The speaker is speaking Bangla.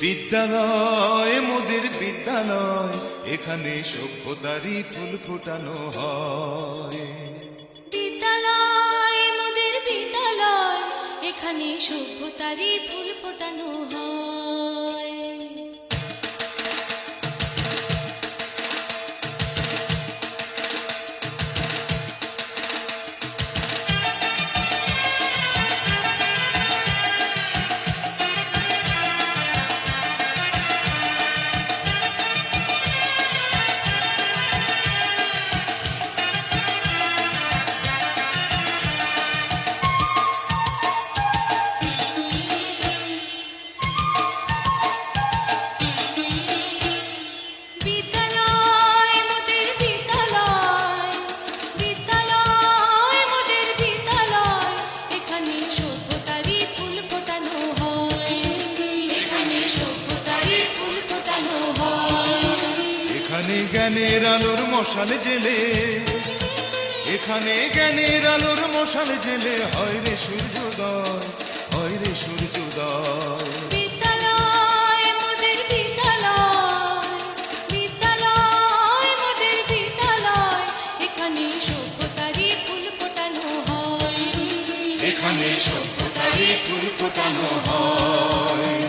বিদ্যালয় মোদের বিদ্যালয়, এখানে সভ্যতারই ফুল ফোটানো হয়। বিদ্যালয় মোদের বিদ্যালয়, এখানে সভ্যতারই ফুল ফোটানো হয়। এখানে জ্ঞানের আলোর মশাল জেলে, এখানে জ্ঞানের আলোর মশাল জেলে হয় রে সূর্যোদয়, হয় রে সূর্যোদয়। বিদ্যালয় মোদের বিদ্যালয়, বিদ্যালয় মোদের বিদ্যালয়, এখানে সভ্যতারই ফুল ফোটানো হয়। এখানে সভ্যতারই ফুল ফোটানো হয়।